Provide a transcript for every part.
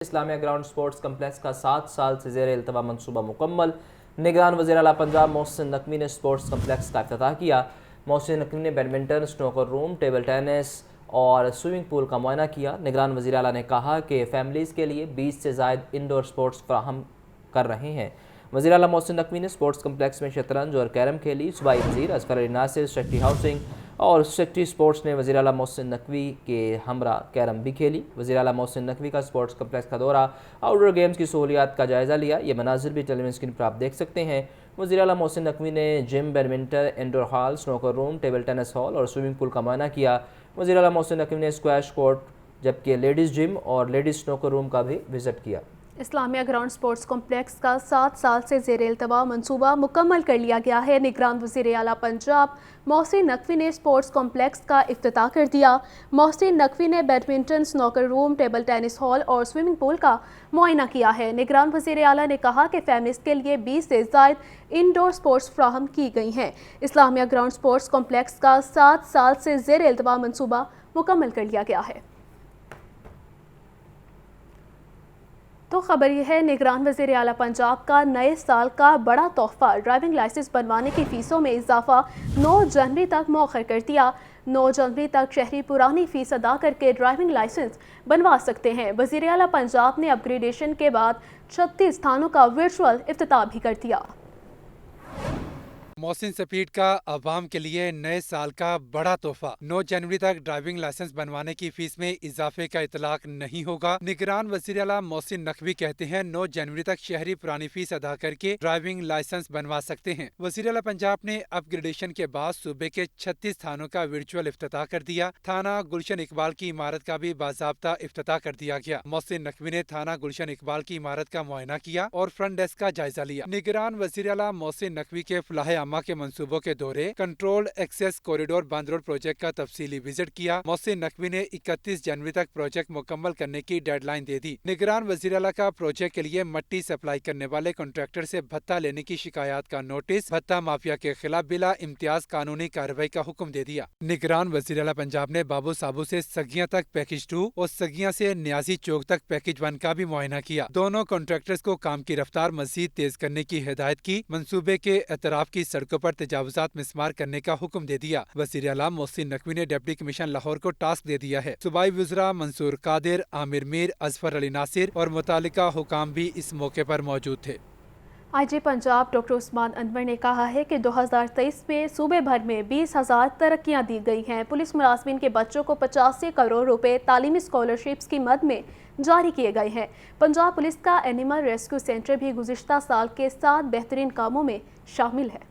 اسلامیہ ground sports complex کا 7 سال سے زیر التواء منصوبہ مکمل۔ نگران وزیر اعلیٰ پنجاب محسن نقوی نے سپورٹس کمپلیکس کا افتتاح کیا۔ محسن نقوی نے بیڈمنٹن، سنوکر روم، ٹیبل ٹینس اور سوئمنگ پول کا معائنہ کیا۔ نگران وزیر اعلیٰ نے کہا کہ فیملیز کے لیے 20 سے زائد انڈور سپورٹس فراہم کر رہے ہیں۔ وزیر اعلیٰ محسن نقوی نے سپورٹس کمپلیکس میں شطرنج اور کیرم کھیلی۔ صوبائی وزیر اظفر علی ناصر، سیکرٹری ہاؤسنگ اور سیکرٹری سپورٹس نے وزیر اعلیٰ محسن نقوی کے ہمراہ کیرم بھی کھیلی۔ وزیر اعلیٰ محسن نقوی کا سپورٹس کمپلیکس کا دورہ، آؤٹ ڈور گیمز کی سہولیات کا جائزہ لیا۔ یہ مناظر بھی ٹیلی ویژن اسکرین پر آپ دیکھ سکتے ہیں۔ وزیر اعلیٰ محسن نقوی نے جم، بیڈمنٹن انڈور ہال، سنوکر روم، ٹیبل ٹینس ہال اور سوئمنگ پول کا معائنہ کیا۔ وزیر اعلیٰ محسن نقوی نے اسکواش کورٹ جبکہ لیڈیز جم اور لیڈیز سنوکر روم کا بھی وزٹ کیا۔ اسلامیہ گراؤنڈ سپورٹس کمپلیکس کا 7 سال سے زیر التواء منصوبہ مکمل کر لیا گیا ہے۔ نگران وزیر اعلیٰ پنجاب محسن نقوی نے سپورٹس کمپلیکس کا افتتاح کر دیا۔ محسن نقوی نے بیڈمنٹن، سنوکر روم، ٹیبل ٹینس ہال اور سوئمنگ پول کا معائنہ کیا ہے۔ نگران وزیر اعلیٰ نے کہا کہ فیملیز کے لیے 20 سے زائد انڈور سپورٹس فراہم کی گئی ہیں۔ اسلامیہ گراؤنڈ سپورٹس کمپلیکس کا 7 سال سے زیر التواء منصوبہ مکمل کر لیا گیا ہے۔ تو خبر یہ ہے، نگران وزیر اعلیٰ پنجاب کا نئے سال کا بڑا تحفہ، ڈرائیونگ لائسنس بنوانے کی فیسوں میں اضافہ 9 جنوری تک مؤخر کر دیا۔ 9 جنوری تک شہری پرانی فیس ادا کر کے ڈرائیونگ لائسنس بنوا سکتے ہیں۔ وزیر اعلیٰ پنجاب نے اپ گریڈیشن کے بعد 36 تھانوں کا ورچوئل افتتاح بھی کر دیا۔ محسن سپیڈ کا عوام کے لیے نئے سال کا بڑا تحفہ، 9 جنوری تک ڈرائیونگ لائسنس بنوانے کی فیس میں اضافے کا اطلاق نہیں ہوگا۔ نگران وزیر اعلیٰ محسن نقوی کہتے ہیں 9 جنوری تک شہری پرانی فیس ادا کر کے ڈرائیونگ لائسنس بنوا سکتے ہیں۔ وزیر اعلیٰ پنجاب نے اپ گریڈیشن کے بعد صوبے کے 36 تھانوں کا ورچوئل افتتاح کر دیا۔ تھانہ گلشن اقبال کی عمارت کا بھی باضابطہ افتتاح کر دیا گیا۔ محسن نقوی نے تھانہ گلشن اقبال کی عمارت کا معائنہ کیا اور فرنٹ ڈیسک کا جائزہ لیا۔ نگران وزیر اعلیٰ محسن نقوی کے فلاح عامہ کے منصوبوں کے دورے کنٹرول ایکسیس کوریڈور بند روڈ پروجیکٹ کا تفصیلی وزٹ کیا۔ محسن نقوی نے 31 جنوری تک پروجیکٹ مکمل کرنے کی ڈیڈ لائن دے دی۔ نگران وزیر اعلیٰ کا پروجیکٹ کے لیے مٹی سپلائی کرنے والے کنٹریکٹر سے بھتہ لینے کی شکایات کا نوٹس، بھتہ مافیا کے خلاف بلا امتیاز قانونی کارروائی کا حکم دے دیا۔ نگران وزیر اعلیٰ پنجاب نے بابو سابو سے سگیاں تک پیکج 2 اور سگیاں سے نیازی چوک تک پیکج 1 کا بھی معائنہ کیا۔ دونوں کنٹریکٹرز کو کام کی رفتار مزید تیز کرنے کی ہدایت کی۔ منصوبے کے اطراف کی سڑکوں پر تجاوزات مسمار کرنے کا حکم دے دیا۔ وزیر اعلیٰ محسن نقوی نے ڈپٹی کمیشن لاہور کو ٹاسک دے دیا ہے۔ صوبائی وزراء منصور قادر، عامر میر، اظفر علی ناصر اور متعلقہ حکام بھی اس موقع پر موجود تھے۔ آئی جی پنجاب ڈاکٹر عثمان انور نے کہا ہے کہ 2023 میں صوبے بھر میں 20,000 ترقیاں دی گئی ہیں۔ پولیس ملازمین کے بچوں کو 85 کروڑ روپے تعلیمی اسکالرشپس کی مد میں جاری کیے گئے ہیں۔ پنجاب پولیس کا اینیمل ریسکیو سینٹر بھی گزشتہ سال کے 7 بہترین کاموں میں شامل ہے۔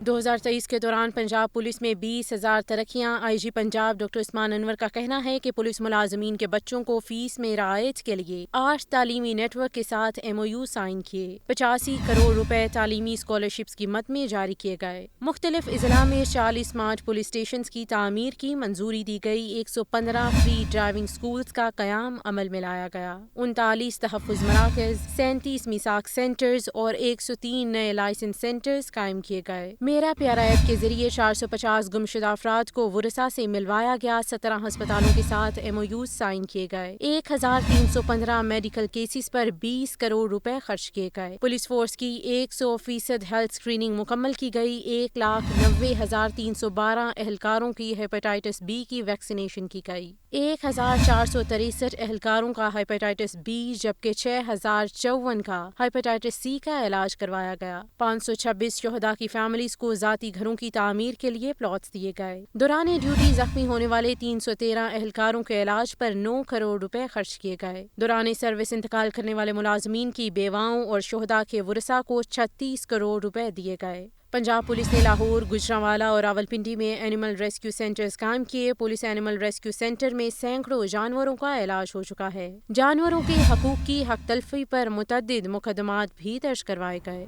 2023 کے دوران پنجاب پولیس میں 20,000 ترقیاں۔ آئی جی پنجاب ڈاکٹر عثمان انور کا کہنا ہے کہ پولیس ملازمین کے بچوں کو فیس میں رعایت کے لیے 8 تعلیمی نیٹ ورک کے ساتھ MOU سائن کیے۔ 85 کروڑ روپے تعلیمی اسکالرشپس کی مد میں جاری کیے گئے۔ مختلف اضلاع میں 40 اسمارٹ پولیس اسٹیشنز کی تعمیر کی منظوری دی گئی۔ 115 فری ڈرائیونگ اسکولز کا قیام عمل میں لایا گیا۔ 39 تحفظ مراکز، 37 میثاق سینٹرز اور 103 نئے لائسنس سینٹرز قائم کیے گئے۔ میرا پیارا ایپ کے ذریعے 450 گمشدہ افراد کو ورثاء سے ملوایا گیا۔ 17 ہسپتالوں کے ساتھ MOU سائن کیے گئے۔ 1315 میڈیکل کیسز پر 20 کروڑ روپے خرچ کیے گئے۔ پولیس فورس کی 100% ہیلتھ اسکریننگ مکمل کی گئی۔ 1,90,312 اہلکاروں کی ہیپاٹائٹس B کی ویکسینیشن کی گئی۔ 1,463 اہلکاروں کا ہیپاٹائٹس B جبکہ 6,054 کا ہیپاٹائٹس C کا علاج کروایا گیا۔ 526 شہداء کی فیملیز کو ذاتی گھروں کی تعمیر کے لیے پلاٹس دیے گئے۔ دوران ڈیوٹی زخمی ہونے والے 313 اہلکاروں کے علاج پر 9 کروڑ روپے خرچ کیے گئے۔ دوران سروس انتقال کرنے والے ملازمین کی بیواؤں اور شہداء کے ورثاء کو 36 کروڑ روپے دیے گئے۔ پنجاب پولیس نے لاہور، گوجرانوالا اور راولپنڈی میں اینیمل ریسکیو سینٹرز قائم کیے۔ پولیس اینیمل ریسکیو سینٹر میں سینکڑوں جانوروں کا علاج ہو چکا ہے۔ جانوروں کے حقوق کی حق تلفی پر متعدد مقدمات بھی درج کروائے گئے۔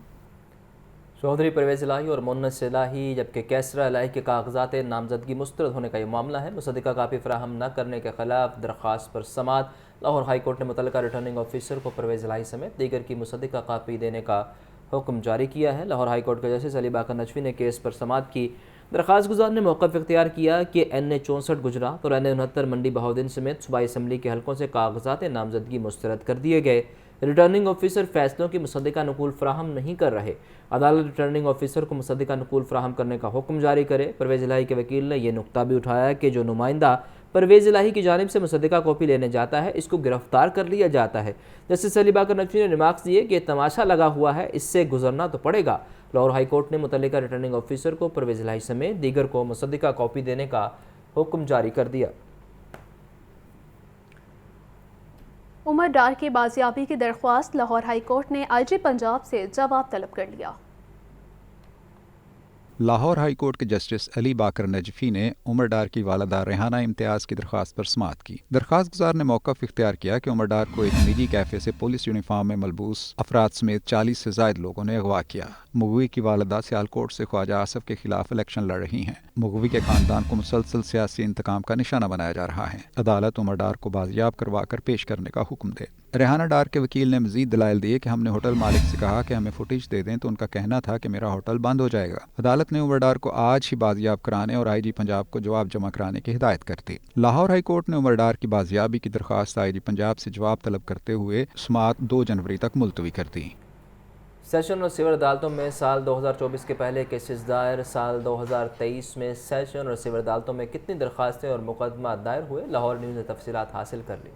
چودھری پرویز الہی اور مونس الہی جبکہ کیسرا الہی کے کاغذات نامزدگی مسترد ہونے کا یہ معاملہ ہے۔ مصدقہ کاپی فراہم نہ کرنے کے خلاف درخواست پر سماعت۔ لاہور ہائی کورٹ نے متعلقہ ریٹرننگ آفیسر کو پرویز الہی سمیت دیگر کی مصدقہ کاپی دینے کا حکم جاری کیا ہے۔ لاہور ہائی کورٹ کے جسٹس علی باقر نجوی نے کیس پر سماعت کی۔ درخواست گزار نے موقف اختیار کیا کہ NA64 گجرات اور NA69 منڈی بہاؤدین سمیت صوبائی اسمبلی کے حلقوں سے کاغذات نامزدگی مسترد کر دیے گئے۔ ریٹرننگ آفیسر فیصلوں کی مصدقہ نقول فراہم نہیں کر رہے۔ عدالت ریٹرننگ آفیسر کو مصدقہ نقول فراہم کرنے کا حکم جاری کرے۔ پرویز الہی کے وکیل نے یہ نقطہ بھی اٹھایا کہ جو نمائندہ پرویز الہی کی جانب سے مصدقہ کاپی لینے جاتا ہے اس کو گرفتار کر لیا جاتا ہے۔ جسٹس علی باقر نقوی نے ریمارکس دیے کہ تماشا لگا ہوا ہے، اس سے گزرنا تو پڑے گا۔ لاہور ہائی کورٹ نے متعلقہ ریٹرننگ آفیسر کو پرویز الہی سمیت دیگر کو مصدقہ کاپی دینے کا حکم جاری کر دیا۔ عمر ڈار کی بازیابی کی درخواست لاہور ہائی کورٹ نے IG پنجاب سے جواب طلب کر لیا۔ لاہور ہائی کورٹ کے جسٹس علی باقر نجفی نے عمر ڈار کی والدہ ریحانہ امتیاز کی درخواست پر سماعت کی۔ درخواست گزار نے موقف اختیار کیا کہ عمر ڈار کو ایک نجی کیفے سے پولیس یونیفارم میں ملبوس افراد سمیت 40 سے زائد لوگوں نے اغوا کیا۔ مغوی کی والدہ سیالکوٹ سے خواجہ آصف کے خلاف الیکشن لڑ رہی ہیں۔ مغوی کے خاندان کو مسلسل سیاسی انتقام کا نشانہ بنایا جا رہا ہے۔ عدالت عمر ڈار کو بازیاب کروا کر پیش کرنے کا حکم دے۔ ریحانہ ڈار کے وکیل نے مزید دلائل دیے کہ ہم نے ہوٹل مالک سے کہا کہ ہمیں فوٹیج دے دیں تو ان کا کہنا تھا کہ میرا ہوٹل بند ہو جائے گا۔ عدالت نے عمر ڈار کو آج ہی بازیاب کرانے اور IG پنجاب کو جواب جمع کرانے کی ہدایت کر دی۔ لاہور ہائی کورٹ نے عمر ڈار کی بازیابی کی درخواست IG پنجاب سے جواب طلب کرتے ہوئے سماعت 2 جنوری تک ملتوی کر دی۔ سیشن اور سول عدالتوں میں سال 2024 کے پہلے کیسز دائر۔ سال 2023 میں سیشن اور سول عدالتوں میں کتنی درخواستیں اور مقدمات دائر ہوئے؟ لاہور نیوز نے تفصیلات حاصل کر لی۔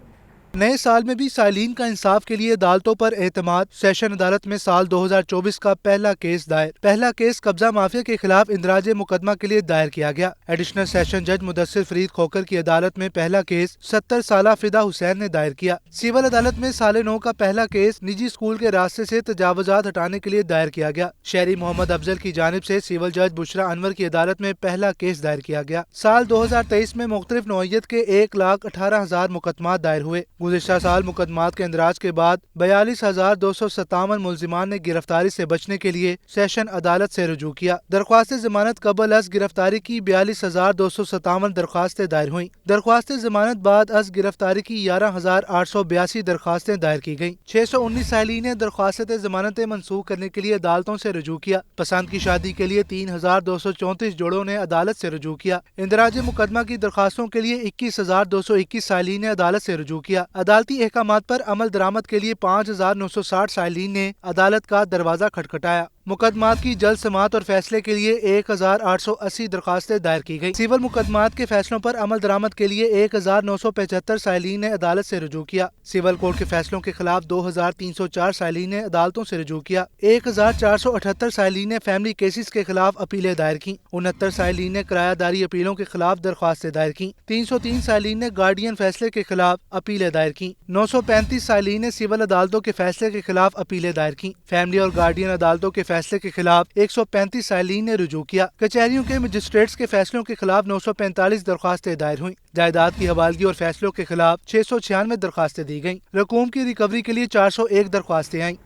نئے سال میں بھی سائلین کا انصاف کے لیے عدالتوں پر اعتماد۔ سیشن عدالت میں سال 2024 کا پہلا کیس دائر۔ پہلا کیس قبضہ مافیا کے خلاف اندراج مقدمہ کے لیے دائر کیا گیا۔ ایڈیشنل سیشن جج مدثر فرید کھوکر کی عدالت میں پہلا کیس 70 سالہ فدا حسین نے دائر کیا۔ سول عدالت میں سال نو کا پہلا کیس نجی اسکول کے راستے سے تجاوزات ہٹانے کے لیے دائر کیا گیا۔ شہری محمد افضل کی جانب سے سول جج بشرا انور کی عدالت میں پہلا کیس دائر کیا گیا۔ سال 2023 میں مختلف نوعیت کے 1,18,000 مقدمات دائر ہوئے۔ گزشتہ سال مقدمات کے اندراج کے بعد 42,257 ملزمان نے گرفتاری سے بچنے کے لیے سیشن عدالت سے رجوع کیا۔ درخواست ضمانت قبل از گرفتاری کی 42,257 درخواستیں دائر ہوئیں۔ درخواست ضمانت بعد از گرفتاری کی 11,882 درخواستیں دائر کی گئیں۔ 619 سائلین نے درخواست ضمانتیں منسوخ کرنے کے لیے عدالتوں سے رجوع کیا۔ پسند کی شادی کے لیے 3,234 جوڑوں نے عدالت سے رجوع کیا۔ اندراج مقدمہ کی درخواستوں کے لیے 21,221 سائلین نے عدالت سے رجوع کیا۔ عدالتی احکامات پر عمل درآمد کے لیے 5,960 سائلین نے عدالت کا دروازہ کھٹکھٹایا۔ مقدمات کی جلد سماعت اور فیصلے کے لیے 1,880 درخواستیں دائر کی گئی۔ سول مقدمات کے فیصلوں پر عمل درآمد کے لیے 1,975 سائلین نے عدالت سے رجوع کیا۔ سول کورٹ کے فیصلوں کے خلاف 2,304 سائلین نے عدالتوں سے رجوع کیا۔ 1,478 سائلین نے فیملی کیسز کے خلاف اپیلیں دائر کی۔ 69 سائلین نے کرایہ داری اپیلوں کے خلاف درخواستیں دائر کی۔ 303 سائلین نے گارڈین فیصلے کے خلاف اپیلیں دائر کی۔ 935 سائلین نے سول عدالتوں کے فیصلے کے خلاف اپیلیں دائر کی۔ فیملی اور گارڈین عدالتوں کے فیصلے کے خلاف 135 سائلین نے رجوع کیا۔ کچہریوں کے مجسٹریٹس کے فیصلوں کے خلاف 945 درخواستیں دائر ہوئیں۔ جائیداد کی حوالگی اور فیصلوں کے خلاف 696 درخواستیں دی گئیں۔ رقوم کی ریکوری کے لیے 401 درخواستیں آئیں۔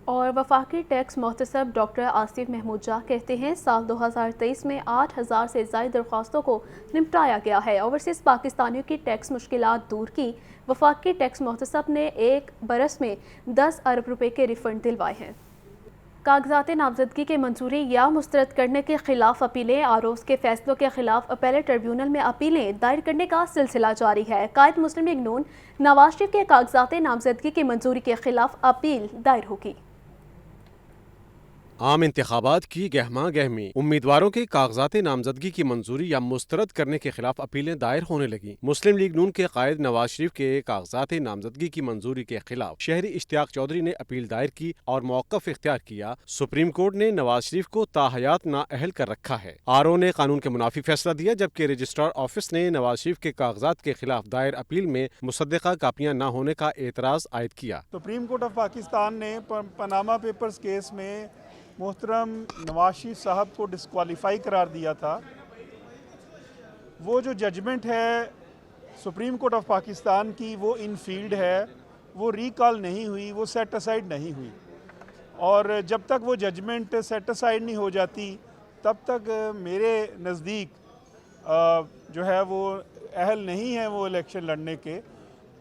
اور وفاقی ٹیکس محتسب ڈاکٹر آصف محمود جا کہتے ہیں سال 2023 میں 8,000 سے زائد درخواستوں کو نمٹایا گیا ہے۔ اوورسیز پاکستانیوں کی ٹیکس مشکلات دور کی۔ وفاقی ٹیکس محتسب نے 1 برس میں 10 ارب روپے کے ریفنڈ دلوائے ہیں۔ کاغذات نامزدگی کے منظوری یا مسترد کرنے کے خلاف اپیلیں۔ آروز کے فیصلوں کے خلاف اپیلیٹ ٹریبیونل میں اپیلیں دائر کرنے کا سلسلہ جاری ہے۔ قائد مسلم لیگ نون نواز شریف کے کاغذات نامزدگی کی منظوری کے خلاف اپیل دائر ہوگی۔ عام انتخابات کی گہما گہمی، امیدواروں کے کاغذات نامزدگی کی منظوری یا مسترد کرنے کے خلاف اپیلیں دائر ہونے لگیں۔ مسلم لیگ نون کے قائد نواز شریف کے کاغذات نامزدگی کی منظوری کے خلاف شہری اشتیاق چودھری نے اپیل دائر کی اور موقف اختیار کیا۔ سپریم کورٹ نے نواز شریف کو تاحیات نااہل کر رکھا ہے۔ RO نے قانون کے منافی فیصلہ دیا، جبکہ رجسٹرار آفس نے نواز شریف کے کاغذات کے خلاف دائر اپیل میں مصدقہ کاپیاں نہ ہونے کا اعتراض عائد کیا۔ سپریم کورٹ آف پاکستان نے پاناما پیپرز کیس میں محترم نواز شریف صاحب کو ڈسکوالیفائی قرار دیا تھا۔ وہ جو ججمنٹ ہے سپریم کورٹ آف پاکستان کی وہ ان فیلڈ ہے، وہ ریکال نہیں ہوئی، وہ سیٹ اسائیڈ نہیں ہوئی، اور جب تک وہ ججمنٹ سیٹ اسائیڈ نہیں ہو جاتی تب تک میرے نزدیک جو ہے وہ اہل نہیں ہیں وہ الیکشن لڑنے کے۔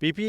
PP